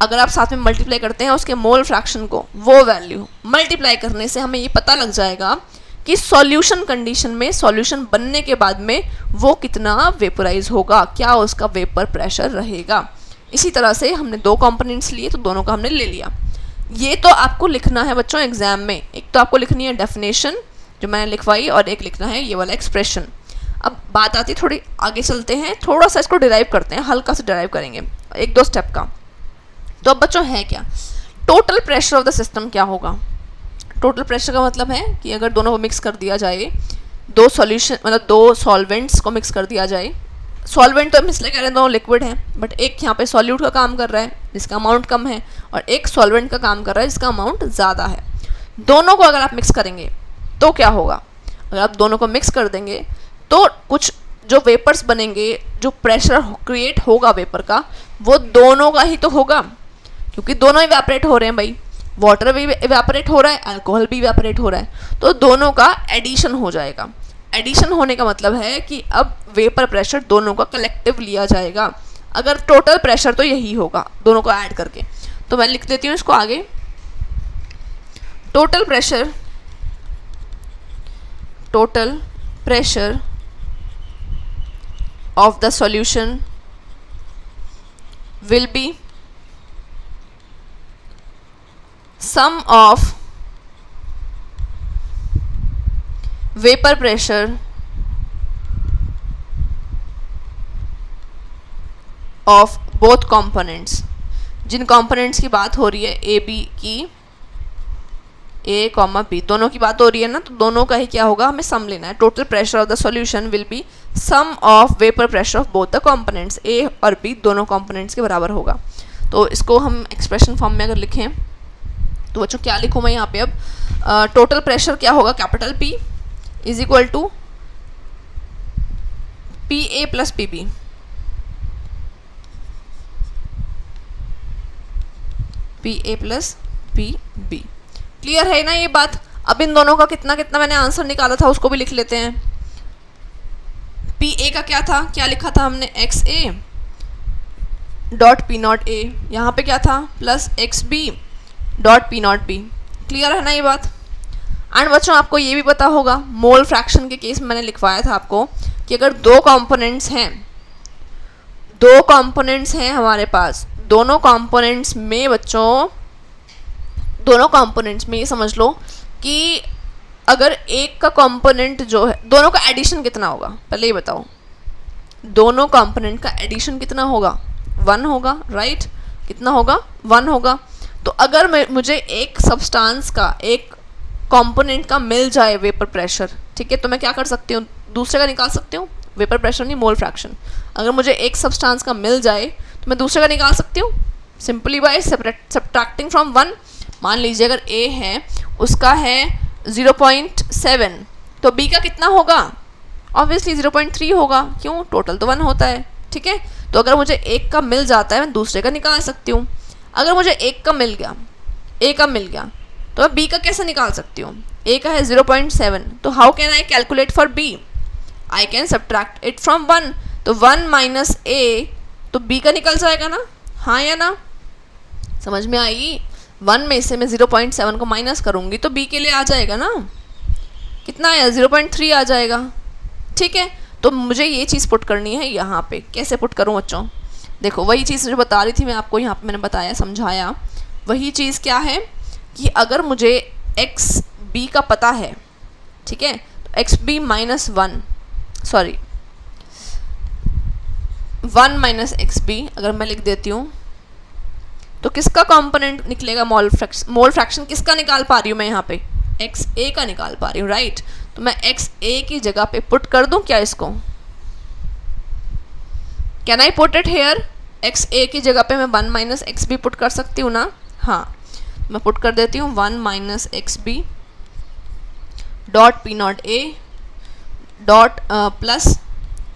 अगर आप साथ में मल्टीप्लाई करते हैं उसके मोल फ्रैक्शन को, वो वैल्यू मल्टीप्लाई करने से हमें ये पता लग जाएगा कि सॉल्यूशन कंडीशन में, सॉल्यूशन बनने के बाद में वो कितना वेपोराइज होगा, क्या उसका वेपर प्रेशर रहेगा। इसी तरह से हमने दो कंपोनेंट्स लिए तो दोनों का हमने ले लिया। ये तो आपको लिखना है बच्चों एग्जाम में, एक तो आपको लिखनी है डेफिनेशन जो मैंने लिखवाई और एक लिखना है ये वाला एक्सप्रेशन। अब बात आती है थोड़ी आगे चलते हैं, थोड़ा सा इसको डिराइव करते हैं, हल्का सा डिराइव करेंगे 1-2 स्टेप का। तो अब बच्चों है क्या, total pressure of the system क्या होगा। टोटल प्रेशर का मतलब है कि अगर दोनों को मिक्स कर दिया जाए, दो सॉल्यूशन मतलब दो सॉल्वेंट्स को मिक्स कर दिया जाए, सॉल्वेंट तो हम इसलिए कह रहे हैं दोनों लिक्विड हैं, बट एक यहाँ पे सॉल्यूट का काम कर रहा है जिसका अमाउंट कम है और एक सॉल्वेंट का काम कर रहा है जिसका अमाउंट ज़्यादा है। दोनों को अगर आप मिक्स करेंगे तो क्या होगा, अगर आप दोनों को मिक्स कर देंगे तो कुछ जो वेपर्स बनेंगे, जो प्रेशर क्रिएट होगा वेपर का, वो दोनों का ही तो होगा, क्योंकि दोनों इवेपोरेट हो रहे हैं भाई, वाटर भी इवेपोरेट हो रहा है, अल्कोहल भी इवेपोरेट हो रहा है, तो दोनों का एडिशन हो जाएगा। एडिशन होने का मतलब है कि अब वेपर प्रेशर दोनों का कलेक्टिव लिया जाएगा। अगर टोटल प्रेशर तो यही होगा दोनों को ऐड करके, तो मैं लिख देती हूँ इसको आगे, total pressure of the solution will be sum of vapor pressure of both components, जिन कंपोनेंट्स की बात हो रही है ए बी की, ए कॉमा बी दोनों की बात हो रही है ना, तो दोनों का ही क्या होगा, हमें सम लेना है. Total pressure of the solution will be sum of vapour pressure of both the components. A और बी दोनों कंपोनेंट्स के बराबर होगा. तो इसको हम एक्सप्रेशन फॉर्म में अगर लिखें तो बच्चों क्या लिखूँ मैं यहाँ पे अब, टोटल प्रेशर क्या होगा, capital P is equal to P A plus P B. P A plus P B. Clear है ना ये बात. अब इन दोनों का कितना कितना मैंने आंसर निकाला था उसको भी लिख लेते हैं. पी ए का क्या था, क्या लिखा था हमने, X A dot P not A. यहाँ पे क्या था, plus X B dot P not B. Clear है ना ये बात. एंड बच्चों आपको ये भी पता होगा, मोल फ्रैक्शन के केस में मैंने लिखवाया था आपको कि अगर दो कंपोनेंट्स हैं हमारे पास, दोनों कंपोनेंट्स में बच्चों, दोनों कंपोनेंट्स में ये समझ लो कि अगर एक का कंपोनेंट जो है, दोनों का एडिशन कितना होगा, पहले ये बताओ, दोनों कंपोनेंट का एडिशन कितना होगा, 1 होगा, राइट. कितना होगा, 1 होगा. तो अगर मुझे एक सब्सटेंस का, एक कंपोनेंट का मिल जाए वेपर प्रेशर, ठीक है, तो मैं क्या कर सकती हूँ, दूसरे का निकाल सकती हूँ. वेपर प्रेशर नहीं, मोल फ्रैक्शन. अगर मुझे एक सब्सटेंस का मिल जाए तो मैं दूसरे का निकाल सकती हूँ सिंपली बाय सब्ट्रैक्टिंग फ्रॉम 1. मान लीजिए अगर A है, उसका है 0.7, तो B का कितना होगा, ऑब्वियसली 0.3 होगा. क्यों, टोटल तो 1 होता है. ठीक है, तो अगर मुझे एक का मिल जाता है मैं दूसरे का निकाल सकती हूँ. अगर मुझे एक का मिल गया, A का मिल गया, तो मैं B का कैसे निकाल सकती हूँ. A का है 0.7, तो how can I calculate for B, I can subtract it from 1. तो 1 माइनस A, तो B का निकल जाएगा ना, हाँ या ना, समझ में आई. 1 में से मैं 0.7 को माइनस करूँगी तो B के लिए आ जाएगा ना, कितना आया, 0.3 आ जाएगा. ठीक है, तो मुझे ये चीज़ पुट करनी है यहाँ पे. कैसे पुट करूँ बच्चों, देखो वही चीज़ जो बता रही थी मैं आपको, यहाँ पे मैंने बताया, समझाया. वही चीज़ क्या है कि अगर मुझे एक्स बी का पता है, ठीक है, तो X B minus 1, sorry 1 minus X B अगर मैं लिख देती हूँ, तो किसका कंपोनेंट निकलेगा, मोल फ्रैक्शन किसका निकाल पा रही हूँ मैं यहाँ पे, एक्स ए का निकाल पा रही हूँ, राइट. तो मैं एक्स ए की जगह पे पुट कर दूँ क्या इसको, can I put it here. X A की जगह पे मैं 1 माइनस एक्स बी पुट कर सकती हूँ ना, हाँ, मैं पुट कर देती हूँ 1 minus X B dot P not A dot plus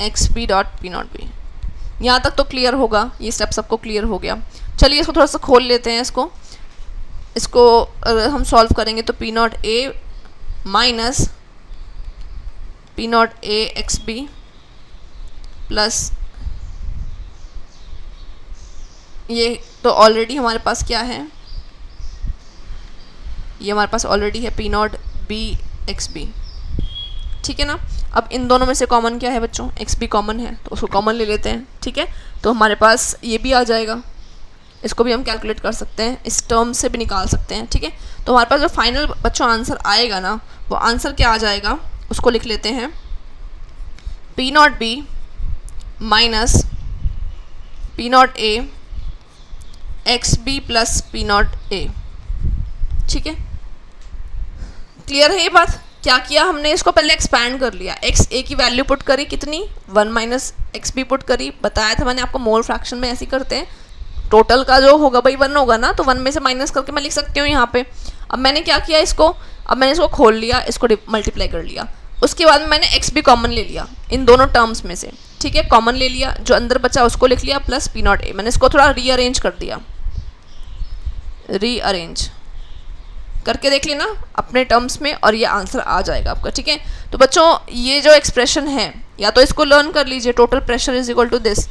X B dot P not B. यहाँ तक तो क्लियर होगा, ये स्टेप सबको क्लियर हो गया. चलिए इसको थोड़ा सा खोल लेते हैं. इसको हम सॉल्व करेंगे तो P not A minus P not A X B plus, ये तो ऑलरेडी हमारे पास क्या है, ये हमारे पास ऑलरेडी है P not B X B. ठीक है ना. अब इन दोनों में से कॉमन क्या है बच्चों, एक्स बी कॉमन है, तो उसको कॉमन ले लेते हैं. ठीक है, तो हमारे पास ये भी आ जाएगा, इसको भी हम कैलकुलेट कर सकते हैं, इस टर्म से भी निकाल सकते हैं. ठीक है, तो हमारे पास जो फाइनल बच्चों आंसर आएगा ना, वो आंसर क्या आ जाएगा, उसको लिख लेते हैं, P not B minus P not A X B plus P not A. ठीक है, क्लियर है ये बात. क्या किया हमने, इसको पहले एक्सपैंड कर लिया, एक्स ए की वैल्यू पुट करी कितनी, 1 माइनस एक्स बी पुट करी. बताया था मैंने आपको मोल फ्रैक्शन में ऐसे ही करते हैं, टोटल का जो होगा भाई 1 होगा ना, तो 1 में से माइनस करके मैं लिख सकती हूँ यहाँ पे. अब मैंने क्या किया इसको, अब मैंने इसको खोल लिया, इसको मल्टीप्लाई कर लिया. उसके बाद मैंने एक्स बी कॉमन ले लिया इन दोनों टर्म्स में से. ठीक है, कॉमन ले लिया, जो अंदर बचा उसको लिख लिया, प्लस पी नॉट ए. मैंने इसको थोड़ा रीअरेंज कर दिया, रीअरेंज करके देख लेना अपने टर्म्स में, और ये आंसर आ जाएगा आपका. ठीक है, तो बच्चों ये जो एक्सप्रेशन है, या तो इसको लर्न कर लीजिए, total pressure is equal to this,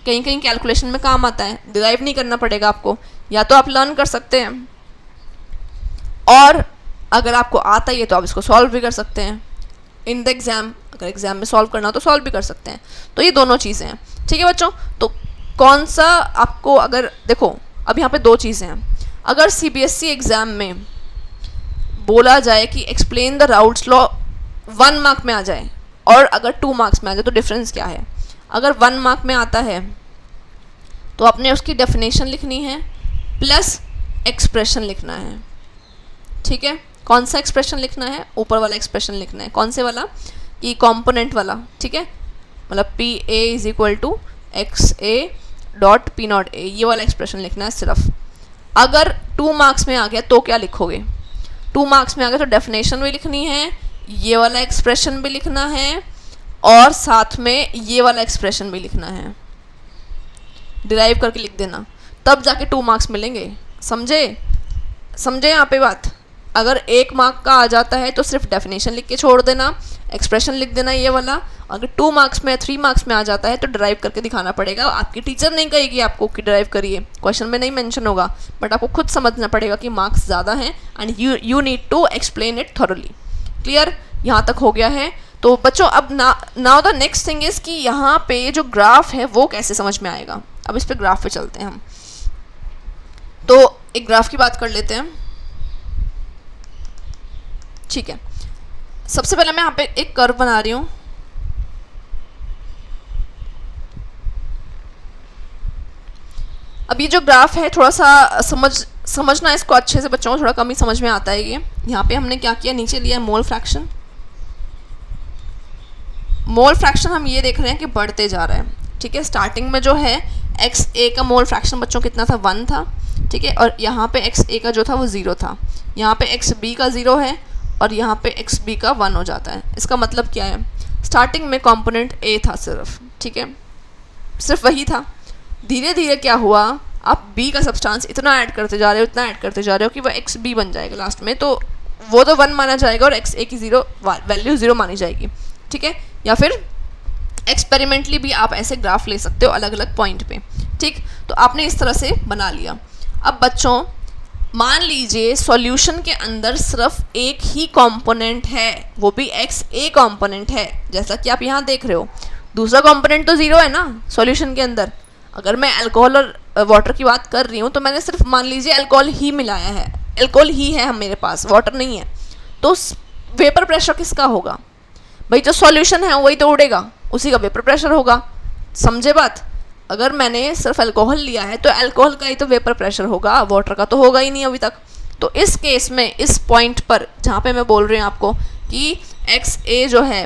कहीं कहीं कैलकुलेशन में काम आता है, डिराइव नहीं करना पड़ेगा आपको, या तो आप लर्न कर सकते हैं, और अगर आपको आता ही है तो आप इसको सॉल्व भी कर सकते हैं इन द एग्ज़ाम. अगर एग्ज़ाम में सॉल्व करना हो तो सॉल्व भी कर सकते हैं. तो ये दोनों चीज़ें हैं. ठीक है बच्चों, तो कौन सा आपको, अगर देखो अब यहाँ पे 2 चीज़ें हैं. अगर CBSE एग्ज़ाम में बोला जाए कि explain the routes law 1 mark में आ जाए, और अगर 2 मार्क्स में आ जाए, तो डिफरेंस क्या है. अगर 1 मार्क में आता है तो आपने उसकी डेफिनेशन लिखनी है प्लस एक्सप्रेशन लिखना है, ठीक है। कौन सा एक्सप्रेशन लिखना है? ऊपर वाला एक्सप्रेशन लिखना है। कौन से वाला? कि कंपोनेंट वाला, ठीक है। मतलब P A is equal to X A dot P not A, ये वाला एक्सप्रेशन लिखना है सिर्फ। अगर 2 मार्क्स में आ गया तो क्या लिखोगे? 2 मार्क्स में आ गया तो डेफिनेशन भी लिखनी है, ये वाला एक्सप्रेशन भी लिखना है, और साथ में ये वाला एक्सप्रेशन भी लिखना है, डिराइव करके लिख देना, तब जाके 2 मार्क्स मिलेंगे। समझे? समझे यहाँ पे बात? अगर 1 मार्क का आ जाता है तो सिर्फ डेफिनेशन लिख के छोड़ देना, एक्सप्रेशन लिख देना ये वाला। अगर 2 मार्क्स में 3 मार्क्स में आ जाता है तो ड्राइव करके दिखाना पड़ेगा। आपकी टीचर नहीं कहेगी आपको कि ड्राइव करिए, क्वेश्चन में नहीं मेंशन होगा, बट आपको खुद समझना पड़ेगा कि मार्क्स ज़्यादा हैं and you need to explain it thoroughly. Clear? यहाँ तक हो गया है। तो बच्चों अब now the next thing is कि यहाँ पे जो ग्राफ है वो कैसे समझ में आएगा। अब इस पर ग्राफ पे चलते हैं हम। तो एक ग्राफ की बात कर लेते हैं, ठीक है। सबसे पहले मैं यहाँ पे एक कर्व बना रही हूँ। अब ये जो ग्राफ है थोड़ा सा समझना इसको अच्छे से बच्चों को, थोड़ा कम ही समझ में आता है ये। यहाँ पे हमने क्या किया, नीचे लिया मोल फ्रैक्शन। मोल फ्रैक्शन हम ये देख रहे हैं कि बढ़ते जा रहा है, ठीक है। स्टार्टिंग में जो है एक्स ए का मोल फ्रैक्शन बच्चों कितना था? 1 था, ठीक है। और यहाँ पे एक्स ए का जो था वो 0 था। यहाँ पे एक्स बी का 0 है और यहाँ पे एक्स बी का 1 हो जाता है। इसका मतलब क्या है? स्टार्टिंग में कंपोनेंट ए था सिर्फ, ठीक है, सिर्फ वही था। धीरे धीरे क्या हुआ, आप बी का सब्सटेंस इतना ऐड करते जा रहे हो, इतना ऐड करते जा रहे हो कि वह एक्स बी बन जाएगा लास्ट में, तो वो तो 1 माना जाएगा और एक्स ए की वैल्यू 0 मानी जाएगी, ठीक है। या फिर एक्सपेरिमेंटली भी आप ऐसे ग्राफ ले सकते हो अलग अलग पॉइंट पे, ठीक। तो आपने इस तरह से बना लिया। अब बच्चों मान लीजिए सॉल्यूशन के अंदर सिर्फ एक ही कंपोनेंट है, वो भी एक्स ए कंपोनेंट है, जैसा कि आप यहाँ देख रहे हो। दूसरा कंपोनेंट तो 0 है ना सॉल्यूशन के अंदर। अगर मैं अल्कोहल और वाटर की बात कर रही हूँ तो मैंने सिर्फ मान लीजिए अल्कोहल ही मिलाया है, अल्कोहल ही है हम मेरे पास, वाटर नहीं है। तो वेपर प्रेशर किसका होगा? भाई जो सॉल्यूशन है वही तो उड़ेगा, उसी का वेपर प्रेशर होगा। समझे बात? अगर मैंने सिर्फ अल्कोहल लिया है तो अल्कोहल का ही तो वेपर प्रेशर होगा, वाटर का तो होगा ही नहीं अभी तक। तो इस केस में इस पॉइंट पर जहाँ पे मैं बोल रही हूँ आपको कि एक्स ए जो है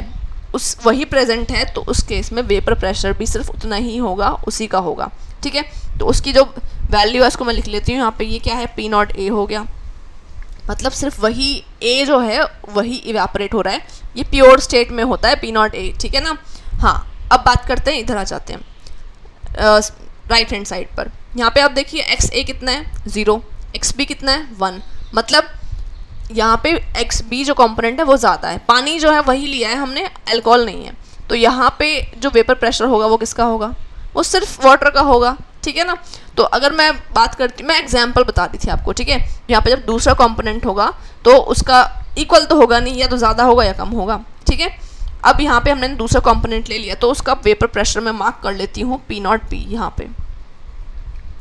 उस वही प्रेजेंट है, तो उस केस में वेपर प्रेशर भी सिर्फ उतना ही होगा, उसी का होगा, ठीक है। तो उसकी जो वैल्यू है उसको मैं लिख लेती हूँ यहाँ पे। ये क्या है? पी नॉट ए हो गया, मतलब सिर्फ वही ए जो है वही इवेपोरेट हो रहा है। ये प्योर स्टेट में होता है पी नॉट ए, ठीक है ना। हाँ, अब बात करते हैं, इधर आ जाते हैं राइट हैंड साइड पर। यहाँ पे आप देखिए एक्स ए कितना है? 0, एक्स बी कितना है? 1। मतलब यहाँ पे एक्स बी जो कंपोनेंट है वो ज़्यादा है, पानी जो है वही लिया है हमने, अल्कोहल नहीं है। तो यहाँ पे जो वेपर प्रेशर होगा वो किसका होगा? वो सिर्फ वाटर का होगा, ठीक है ना। तो अगर मैं बात करती, मैं एग्जांपल बता रही थी आपको, ठीक है। यहाँ पे जब दूसरा कंपोनेंट होगा तो उसका इक्वल तो होगा नहीं, या तो ज़्यादा होगा या कम होगा, ठीक है। अब यहाँ पे हमने दूसरा कंपोनेंट ले लिया तो उसका वेपर प्रेशर मैं मार्क कर लेती हूँ पी नॉट बी यहाँ पे,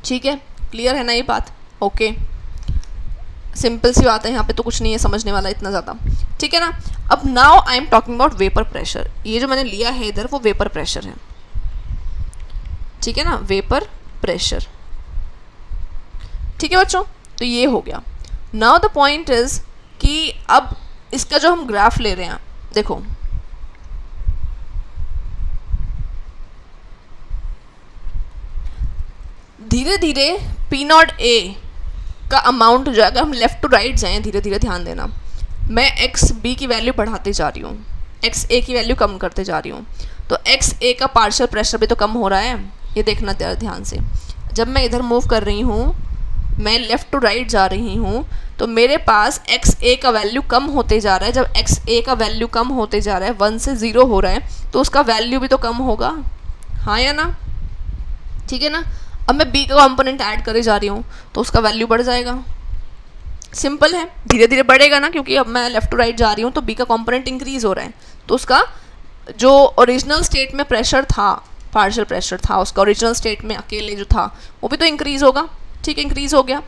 ठीक है। क्लियर है ना ये बात? ओके, सिंपल सी बात है, यहाँ पे तो कुछ नहीं है समझने वाला इतना ज़्यादा, ठीक है ना। अब now I am talking about vapour pressure. ये जो मैंने लिया है इधर वो वेपर प्रेशर है, ठीक है ना, वेपर प्रेशर, ठीक है बच्चों। तो ये हो गया। नाउ द पॉइंट इज कि अब इसका जो हम ग्राफ ले रहे हैं, देखो धीरे धीरे पी नॉट ए का अमाउंट जो है, अगर हम लेफ़्ट टू राइट जाएं धीरे धीरे, ध्यान देना, मैं एक्स बी की वैल्यू बढ़ाते जा रही हूँ, एक्स ए की वैल्यू कम करते जा रही हूँ। तो एक्स ए का पार्शियल प्रेशर भी तो कम हो रहा है, ये देखना ध्यान से। जब मैं इधर मूव कर रही हूँ, मैं लेफ़्ट टू राइट जा रही हूँ, तो मेरे पास एक्स ए का वैल्यू कम होते जा रहा है। जब एक्स ए का वैल्यू कम होते जा रहा है, 1 से 0 हो रहा है, तो उसका वैल्यू भी तो कम होगा, हाँ या ना, ठीक है ना। अब मैं बी का कंपोनेंट ऐड करे जा रही हूँ तो उसका वैल्यू बढ़ जाएगा। सिंपल है, धीरे धीरे बढ़ेगा ना, क्योंकि अब मैं लेफ़्ट टू राइट जा रही हूँ तो बी का कंपोनेंट इंक्रीज हो रहा है, तो उसका जो ओरिजिनल स्टेट में प्रेशर था, पार्शियल प्रेशर था, उसका ओरिजिनल स्टेट में अकेले जो था वो भी तो इंक्रीज़ होगा, ठीक है, इंक्रीज़ हो गया।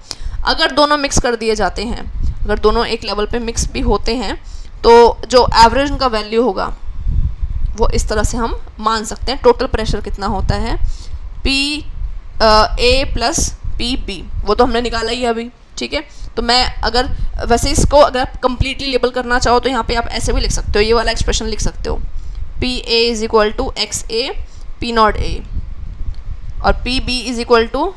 अगर दोनों मिक्स कर दिए जाते हैं, अगर दोनों एक लेवल पे मिक्स भी होते हैं, तो जो एवरेज उनका वैल्यू होगा वो इस तरह से हम मान सकते हैं। टोटल प्रेशर कितना होता है? P ए प्लस पी बी, वो तो हमने निकाला ही अभी, ठीक है। तो मैं अगर वैसे इसको अगर आप कंप्लीटली लेबल करना चाहो तो यहाँ पे आप ऐसे भी लिख सकते हो, ये वाला एक्सप्रेशन लिख सकते हो, P A is equal to X A P not A, और P B is equal to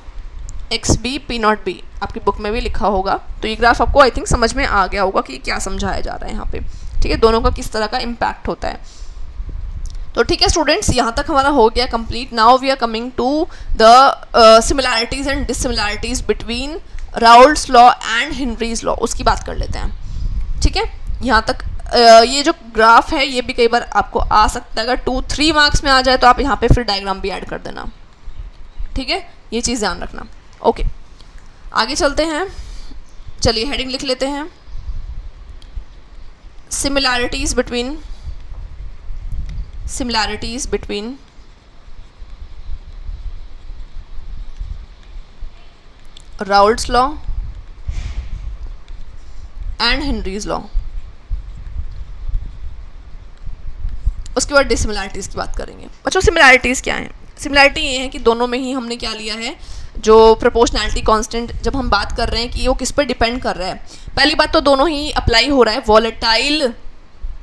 X B P not B, आपकी बुक में भी लिखा होगा। तो ये ग्राफ आपको आई थिंक समझ में आ गया होगा कि क्या समझाया जा रहा है यहाँ पे, ठीक है, दोनों का किस तरह का इम्पैक्ट होता है। तो ठीक है स्टूडेंट्स, यहाँ तक हमारा हो गया complete. Now we are coming to the similarities and dissimilarities between Raoult's law and Henry's law, उसकी बात कर लेते हैं, ठीक है। यहाँ तक ये जो ग्राफ है ये भी कई बार आपको आ सकता है, अगर 2-3 मार्क्स में आ जाए तो आप यहाँ पे फिर डायग्राम भी ऐड कर देना, ठीक है, ये चीज़ ध्यान रखना। ओके, आगे चलते हैं, चलिए हेडिंग लिख लेते हैं, similarities between Raoult's law and Henry's law. उसके बाद डिसिमिलैरिटीज़ की बात करेंगे। बच्चों सिमिलैरिटीज़ क्या हैं? सिमिलैरिटी ये है कि दोनों में ही हमने क्या लिया है, जो प्रोपोर्शनैलिटी कांस्टेंट जब हम बात कर रहे हैं कि वो किस पर डिपेंड कर रहा है, पहली बात तो दोनों ही अप्लाई हो रहा है वॉलेटाइल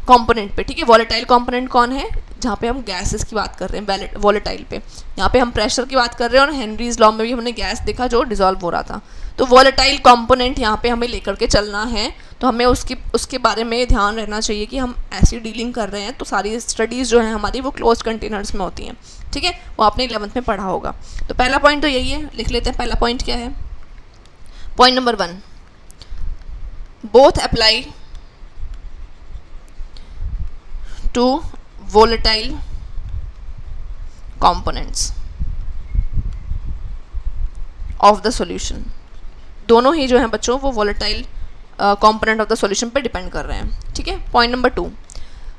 कंपोनेंट पे, ठीक है। वॉलेटाइल कंपोनेंट कौन है? जहाँ पे हम गैसेस की बात कर रहे हैं वॉलेटाइल पे, यहाँ पे हम प्रेशर की बात कर रहे हैं, और हेनरीज लॉ में भी हमने गैस देखा जो डिजॉल्व हो रहा था। तो वॉलेटाइल कंपोनेंट यहाँ पे हमें लेकर के चलना है, तो हमें उसके बारे में ध्यान रहना चाहिए कि हम ऐसी डीलिंग कर रहे हैं, तो सारी स्टडीज़ जो हैं हमारी वो क्लोज कंटेनर्स में होती हैं, ठीक है, वो आपने 11th में पढ़ा होगा। तो पहला पॉइंट तो यही है, लिख लेते हैं। पहला पॉइंट क्या है? Point number 1, both apply to volatile components of the solution। दोनों ही जो हैं बच्चों वो volatile component of the solution पे डिपेंड कर रहे हैं, ठीक है। पॉइंट नंबर 2,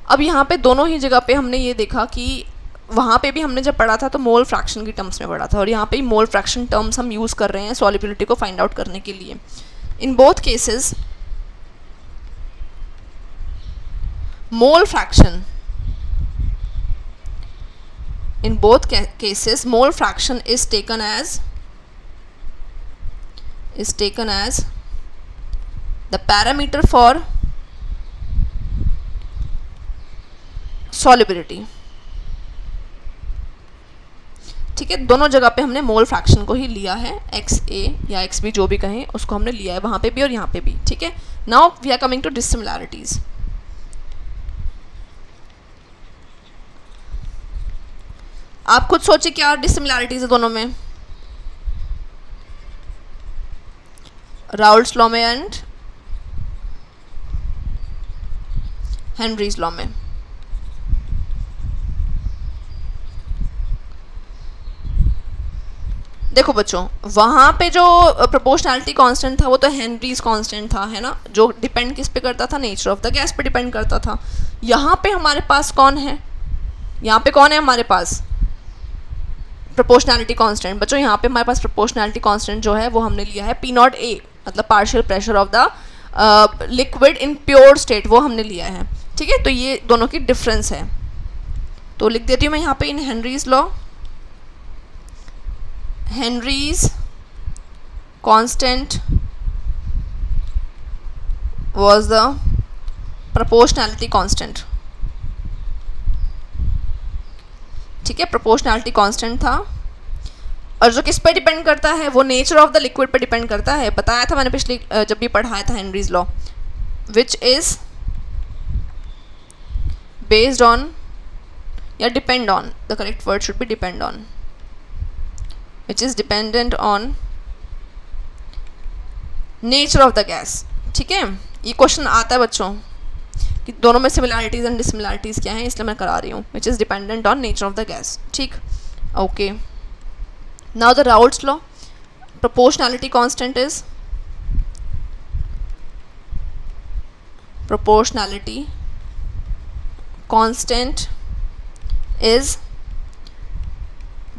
अब यहाँ पे दोनों ही जगह पे हमने ये देखा कि वहाँ पे भी हमने जब पढ़ा था तो मोल फ्रैक्शन की टर्म्स में पढ़ा था, और यहाँ पे मोल फ्रैक्शन टर्म्स हम यूज़ कर रहे हैं सॉल्युबिलिटी को फाइंड आउट करने के लिए। In both cases mole fraction, in both cases mole fraction is taken as the parameter for solubility, ठीक है। दोनों जगह पे हमने मोल फ्रैक्शन को ही लिया है, XA या XB जो भी कहें उसको हमने लिया है, वहाँ पे भी और यहाँ पे भी, ठीक है। Now we are coming to dissimilarities. आप खुद सोचिए क्या डिससिमिलैरिटीज़ है दोनों में, राउल्ट्स लॉ में एंड हेनरीज लॉ में। देखो बच्चों, वहाँ पे जो प्रोपोर्शनैलिटी कांस्टेंट था वो तो हेनरीज कांस्टेंट था, है ना, जो डिपेंड किस पे करता था? नेचर ऑफ द गैस पे डिपेंड करता था। यहाँ पे हमारे पास कौन है? यहाँ पे कौन है हमारे पास? Proportionality constant. बच्चों यहाँ पे हमारे पास प्रोपोर्शनैलिटी कांस्टेंट जो है वो हमने लिया है पी नॉट ए, मतलब partial pressure of the liquid in pure state, वो हमने लिया है, ठीक है। तो ये दोनों की डिफरेंस है, तो लिख देती हूँ मैं यहाँ पे in Henry's law, Henry's constant was the proportionality constant, ठीक है, प्रोपोर्शनैलिटी कांस्टेंट था। और जो किस पे डिपेंड करता है? वो नेचर ऑफ द लिक्विड पे डिपेंड करता है, बताया था मैंने पिछले जब भी पढ़ाया था Henry's law, which is based on या depend on, the correct word should be depend on, which is dependent on nature of the gas, ठीक है। ये क्वेश्चन आता है बच्चों कि दोनों में सिमिलैरिटीज़ एंड डिससिमिलैरिटीज़ क्या हैं, इसलिए मैं करा रही हूँ, which is dependent on nature of the gas, ठीक। Okay, now the Raoult's law, proportionality constant is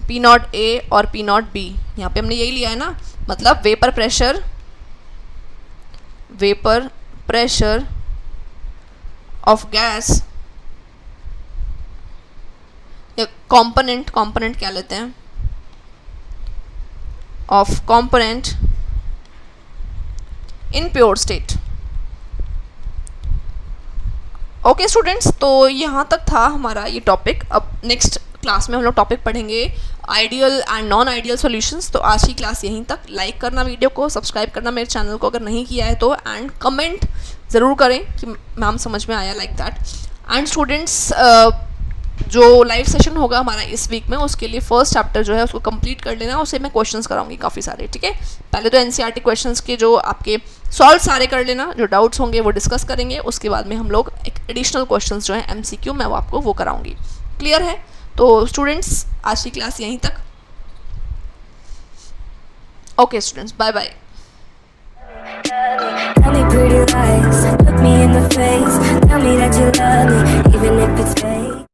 P not A और पी नॉट बी। यहाँ पे हमने यही लिया है ना, मतलब वेपर प्रेशर ऑफ गैस, या कंपोनेंट क्या लेते हैं, of component in pure state. Okay students, तो यहाँ तक था हमारा ये टॉपिक. अब नेक्स्ट क्लास में हम लोग टॉपिक पढ़ेंगे ideal and non ideal solutions. तो आज की क्लास यहीं तक. लाइक करना वीडियो को, सब्सक्राइब करना मेरे चैनल को अगर नहीं किया है तो, एंड कमेंट ज़रूर करें कि मैम समझ में आया, लाइक दैट. एंड स्टूडेंट्स, जो लाइव सेशन होगा हमारा इस वीक में, उसके लिए फर्स्ट चैप्टर जो है उसको कंप्लीट कर लेना. उससे मैं क्वेश्चंस कराऊंगी काफ़ी सारे, ठीक है. पहले तो एनसीईआरटी क्वेश्चंस के जो आपके सॉल्व सारे कर लेना, जो डाउट्स होंगे वो डिस्कस करेंगे. उसके बाद में हम लोग एक एडिशनल क्वेश्चंस जो है एमसीक्यू, मैं वो आपको वो कराऊंगी. क्लियर है? तो स्टूडेंट्स, आज की क्लास यहीं तक. Okay students, bye bye. Tell me pretty lies, look me in the face. Tell me that you love me, even if it's fake.